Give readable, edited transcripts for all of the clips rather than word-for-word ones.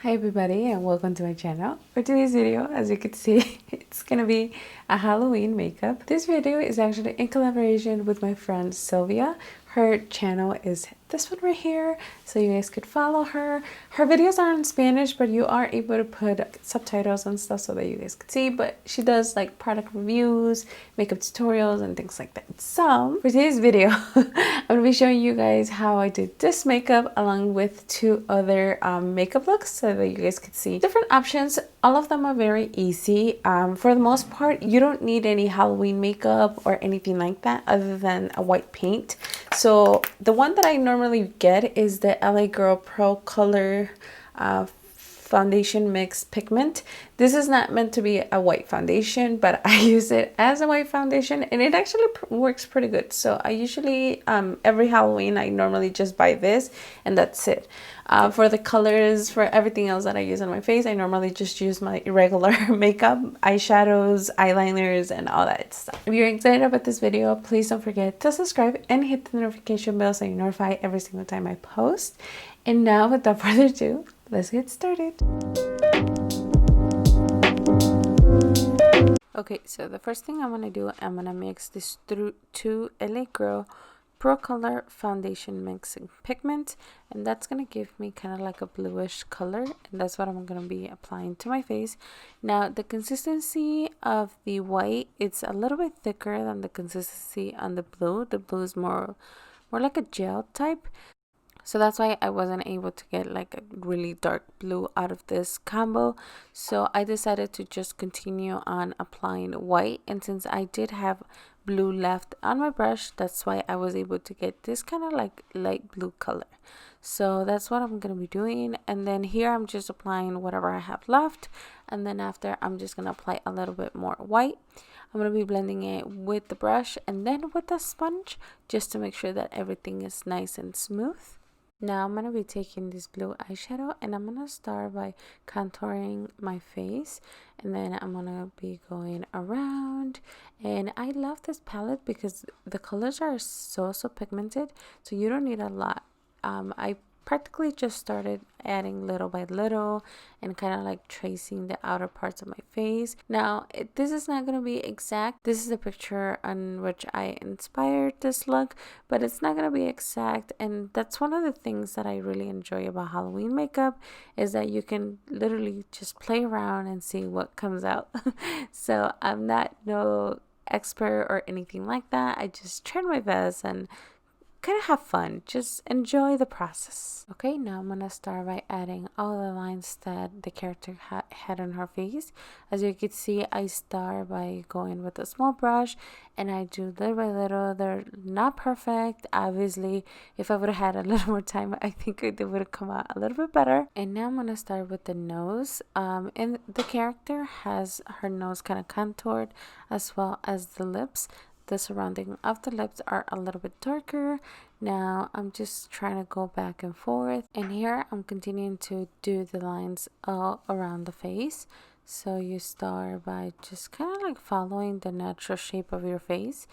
Hi everybody and welcome to my channel. For today's video, as you can see, it's gonna be a Halloween makeup. This video is actually in collaboration with my friend Sylvia. Her channel is this one right here, so you guys could follow her. Her videos are in Spanish, but you are able to put subtitles and stuff so that you guys could see, but she does like product reviews, makeup tutorials, and things like that. So for today's video, I'm gonna be showing you guys how I did this makeup along with two other makeup looks so that you guys could see different options. All of them are very easy. For the most part, you don't need any Halloween makeup or anything like that other than a white paint. So the one that I normally get is the LA Girl Pro Color foundation mix pigment. This is not meant to be a white foundation, but I use it as a white foundation and it actually works pretty good. So I usually every Halloween I normally just buy this and that's it. For the colors, for everything else that I use on my face, I normally just use my regular makeup, eyeshadows, eyeliners, and all that stuff. If you're excited about this video, please don't forget to subscribe and hit the notification bell so you're notified every single time I post. And now, without further ado, let's get started. Okay, so the first thing I'm going to do, I'm going to mix this through two LA Girl Pro Color foundation mixing pigment, and that's going to give me kind of like a bluish color, and that's what I'm going to be applying to my face. Now, the consistency of the white, it's a little bit thicker than the consistency on the blue. The blue is more like a gel type. So that's why I wasn't able to get like a really dark blue out of this combo. So I decided to just continue on applying white. And since I did have blue left on my brush, that's why I was able to get this kind of like light blue color. So that's what I'm going to be doing. And then here I'm just applying whatever I have left. And then after I'm just going to apply a little bit more white. I'm going to be blending it with the brush and then with the sponge just to make sure that everything is nice and smooth. Now I'm going to be taking this blue eyeshadow and I'm going to start by contouring my face, and then I'm going to be going around. And I love this palette because the colors are so pigmented, so you don't need a lot. I practically just started adding little by little and kind of like tracing the outer parts of my face. Now this is not going to be exact. This is a picture on which I inspired this look, but it's not going to be exact. And that's one of the things that I really enjoy about Halloween makeup, is that you can literally just play around and see what comes out. So I'm not no expert or anything like that. I just tried my best and kind of have fun, just enjoy the process. Okay, now I'm gonna start by adding all the lines that the character had on her face. As you can see, I start by going with a small brush and I do little by little. They're not perfect, obviously. If I would have had a little more time, I think it would have come out a little bit better. And now I'm gonna start with the nose. And the character has her nose kind of contoured, as well as the lips. The surrounding of the lips are a little bit darker. Now I'm just trying to go back and forth, and here I'm continuing to do the lines all around the face. So you start by just kind of like following the natural shape of your face,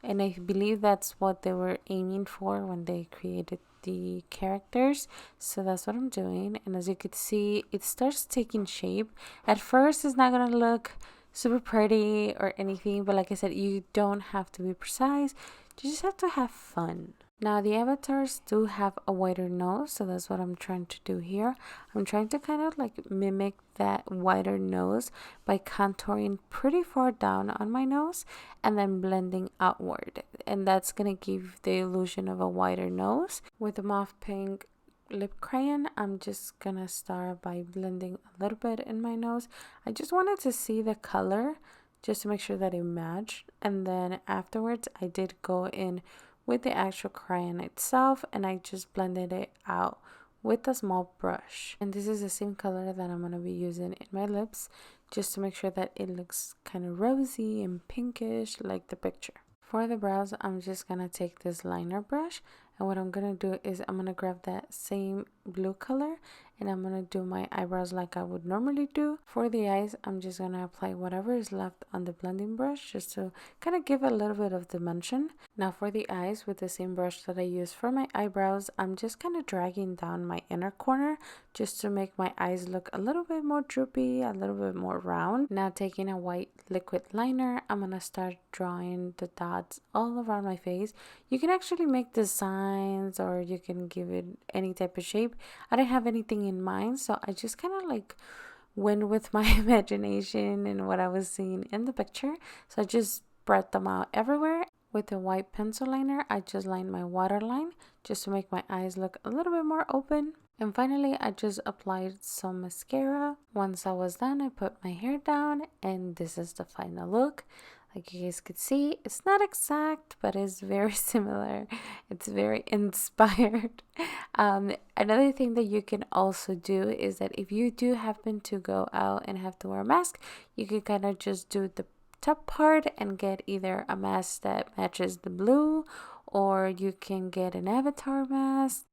and I believe that's what they were aiming for when they created the characters. So that's what I'm doing, and as you can see, it starts taking shape. At first it's not gonna look super pretty or anything, but like I said, you don't have to be precise, you just have to have fun. Now the avatars do have a wider nose, so that's what I'm trying to do here. I'm trying to kind of like mimic that wider nose by contouring pretty far down on my nose and then blending outward, and that's gonna give the illusion of a wider nose. With the mauve pink lip crayon, I'm just gonna start by blending a little bit in my nose. I just wanted to see the color just to make sure that it matched, and then afterwards I did go in with the actual crayon itself and I just blended it out with a small brush. And this is the same color that I'm gonna be using in my lips, just to make sure that it looks kind of rosy and pinkish like the picture. For the brows, I'm just gonna take this liner brush, and what I'm gonna do is I'm gonna grab that same blue color and I'm gonna do my eyebrows like I would normally do. For the eyes, I'm just gonna apply whatever is left on the blending brush just to kind of give a little bit of dimension. Now for the eyes, with the same brush that I use for my eyebrows, I'm just kind of dragging down my inner corner just to make my eyes look a little bit more droopy, a little bit more round. Now taking a white liquid liner, I'm gonna start drawing the dots all around my face. You can actually make designs or you can give it any type of shape. I didn't have anything in mind, so I just kind of like went with my imagination and what I was seeing in the picture. So I just spread them out everywhere. With a white pencil liner, I just lined my waterline just to make my eyes look a little bit more open. And finally, I just applied some mascara. Once I was done, I put my hair down, and this is the final look. Like you guys could see, it's not exact, but it's very similar. It's very inspired. Another thing that you can also do is that if you do happen to go out and have to wear a mask, you can kind of just do the top part and get either a mask that matches the blue, or you can get an avatar mask.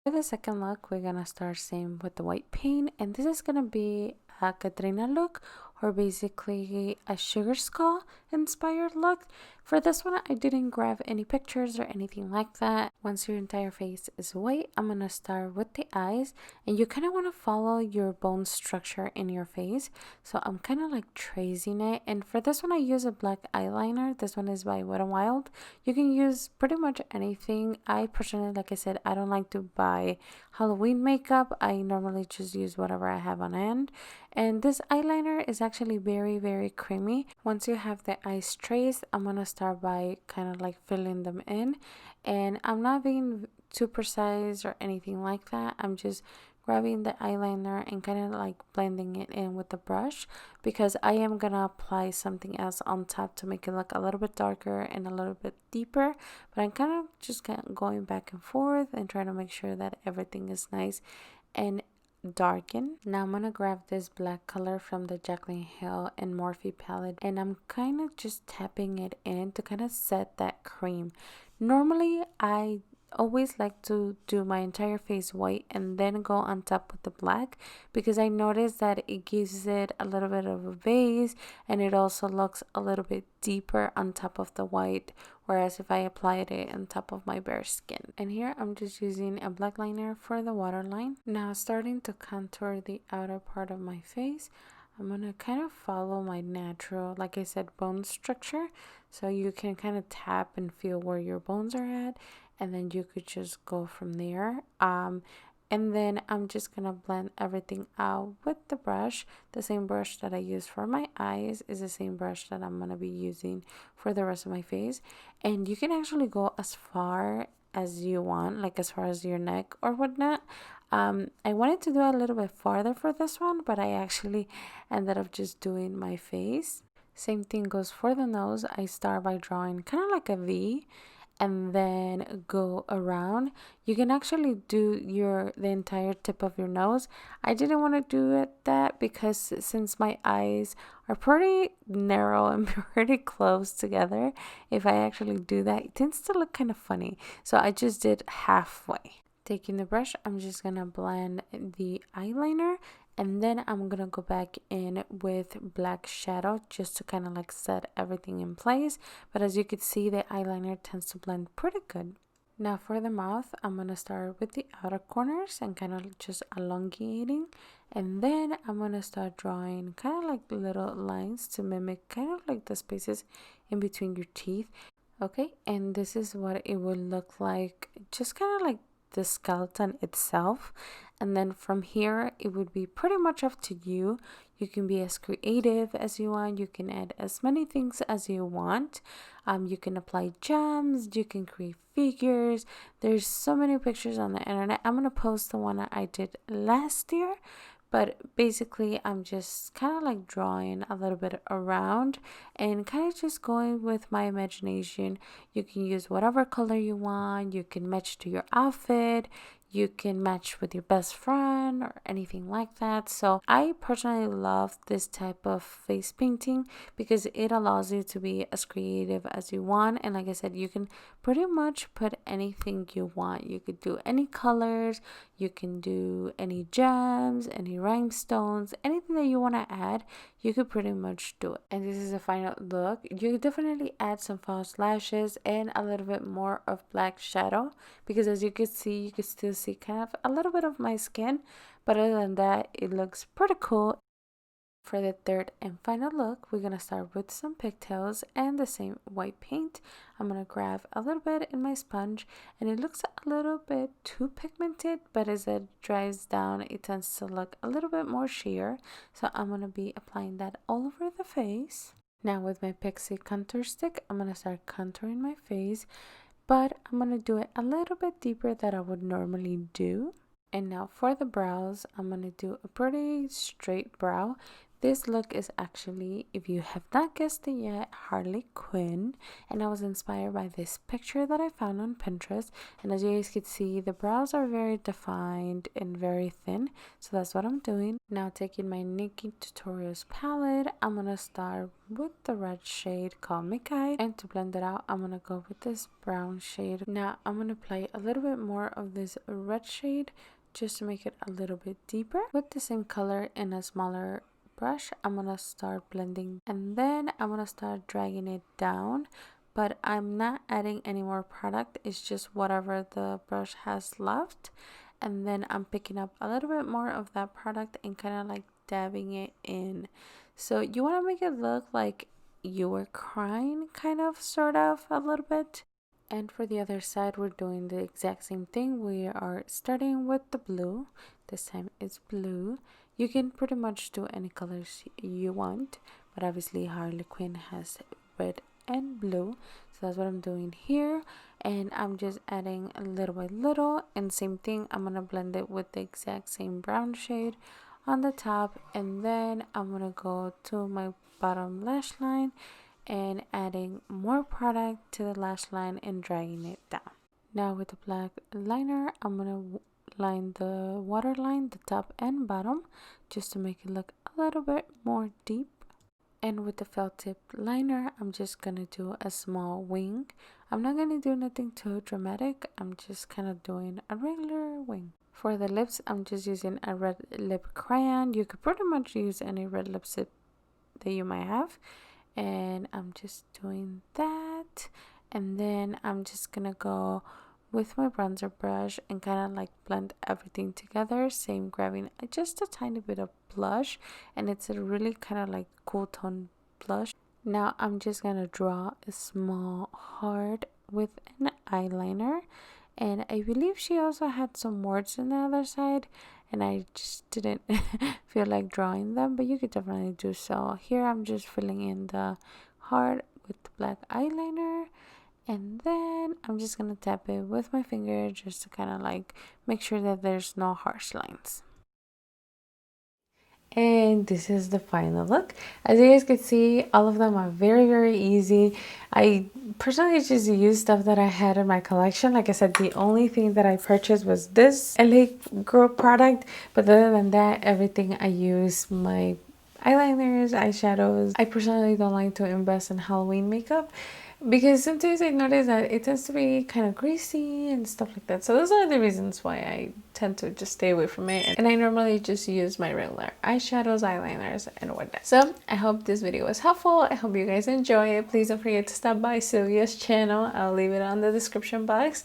For the second look, we're gonna start same with the white paint, and this is gonna be a Catrina look, or basically a sugar skull inspired look. For this one, I didn't grab any pictures or anything like that. Once your entire face is white, I'm gonna start with the eyes, and you kind of want to follow your bone structure in your face. So I'm kind of like tracing it, and for this one I use a black eyeliner. This one is by Wet n Wild. You can use pretty much anything. I personally, like I said, I don't like to buy Halloween makeup. I normally just use whatever I have on hand, and this eyeliner is actually very creamy. Once you have the eyes traced, I'm gonna start by kind of like filling them in, and I'm not being too precise or anything like that. I'm just grabbing the eyeliner and kind of like blending it in with the brush, because I am gonna apply something else on top to make it look a little bit darker and a little bit deeper. But I'm kind of just going back and forth and trying to make sure that everything is nice and darken. Now I'm gonna grab this black color from the Jaclyn Hill and Morphe palette, and I'm kind of just tapping it in to kind of set that cream. Normally I always like to do my entire face white and then go on top with the black, because I noticed that it gives it a little bit of a base, and it also looks a little bit deeper on top of the white, whereas if I applied it on top of my bare skin. And here I'm just using a black liner for the waterline. Now starting to contour the outer part of my face, I'm gonna kind of follow my natural, like I said, bone structure, so you can kind of tap and feel where your bones are at, and then you could just go from there. And then I'm just gonna blend everything out with the brush. The same brush that I use for my eyes is the same brush that I'm gonna be using for the rest of my face. And you can actually go as far as you want, like as far as your neck or whatnot. I wanted to do a little bit farther for this one, but I actually ended up just doing my face. Same thing goes for the nose. I start by drawing kind of like a V, and then go around. You can actually do the entire tip of your nose. I didn't want to do that because since my eyes are pretty narrow and pretty close together, if I actually do that, it tends to look kind of funny. So I just did halfway. Taking the brush, I'm just gonna blend the eyeliner, and then I'm gonna go back in with black shadow just to kind of like set everything in place. But as you can see, the eyeliner tends to blend pretty good. Now for the mouth, I'm gonna start with the outer corners and kind of just elongating, and then I'm gonna start drawing kind of like little lines to mimic kind of like the spaces in between your teeth. Okay, and this is what it would look like, just kind of like the skeleton itself. And then from here, it would be pretty much up to you. You can be as creative as you want. You can add as many things as you want. You can apply gems. You can create figures. There's so many pictures on the internet. I'm gonna post the one that I did last year. But basically, I'm just kind of like drawing a little bit around and kind of just going with my imagination. You can use whatever color you want. You can match to your outfit. you can match with your best friend or anything like that. So I personally love this type of face painting because it allows you to be as creative as you want. And like I said, you can pretty much put anything you want. You could do any colors, you can do any gems, any rhinestones, anything that you want to add, you could pretty much do it. And this is the final look. You could definitely add some false lashes and a little bit more of black shadow, because as you can see, you can still see kind of a little bit of my skin, but other than that, it looks pretty cool. For the third and final look, we're gonna start with some pigtails and the same white paint. I'm gonna grab a little bit in my sponge, and it looks a little bit too pigmented, but as it dries down, it tends to look a little bit more sheer. So I'm gonna be applying that all over the face. Now with my Pixi contour stick, I'm gonna start contouring my face, but I'm gonna do it a little bit deeper than I would normally do. And now for the brows, I'm gonna do a pretty straight brow. This look is actually, if you have not guessed it yet, Harley Quinn, and I was inspired by this picture that I found on Pinterest. And as you guys can see, the brows are very defined and very thin, so that's what I'm doing. Now taking my Nyx Tutorials palette, I'm gonna start with the red shade called Mikai, and to blend it out, I'm gonna go with this brown shade. Now I'm gonna apply a little bit more of this red shade just to make it a little bit deeper. With the same color in a smaller brush, I'm gonna start blending, and then I'm gonna start dragging it down, but I'm not adding any more product. It's just whatever the brush has left, and then I'm picking up a little bit more of that product and kind of like dabbing it in. So you want to make it look like you were crying, kind of, sort of, a little bit. And for the other side, we're doing the exact same thing. We are starting with the blue. This time it's blue. You can pretty much do any colors you want, but obviously Harley Quinn has red and blue, so that's what I'm doing here. And I'm just adding a little by little, and same thing, I'm gonna blend it with the exact same brown shade on the top, and then I'm gonna go to my bottom lash line and adding more product to the lash line and dragging it down. Now with the black liner, I'm gonna line the waterline, the top and bottom, just to make it look a little bit more deep. And with the felt tip liner, I'm just gonna do a small wing. I'm not gonna do nothing too dramatic, I'm just kind of doing a regular wing. For the lips, I'm just using a red lip crayon. You could pretty much use any red lipstick that you might have, and I'm just doing that. And then I'm just gonna go with my bronzer brush and kind of like blend everything together. Same, grabbing just a tiny bit of blush, and it's a really kind of like cool tone blush. Now I'm just gonna draw a small heart with an eyeliner, and I believe she also had some words on the other side, and I just didn't feel like drawing them, but you could definitely do so. Here I'm just filling in the heart with the black eyeliner, and then I'm just gonna tap it with my finger just to kind of like make sure that there's no harsh lines. And this is the final look. As you guys can see, all of them are very easy. I personally just used stuff that I had in my collection. Like I said, the only thing that I purchased was this LA Girl product, but other than that, everything I use my eyeliners, eyeshadows. I personally don't like to invest in Halloween makeup because sometimes I notice that it tends to be kind of greasy and stuff like that. So those are the reasons why I tend to just stay away from it. And I normally just use my regular eyeshadows, eyeliners, and whatnot. So I hope this video was helpful. I hope you guys enjoy it. Please don't forget to stop by Sylvia's channel. I'll leave it on the description box.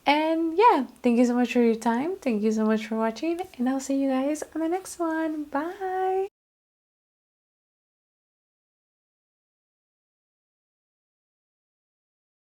And yeah, thank you so much for your time. Thank you so much for watching, and I'll see you guys on the next one. Bye!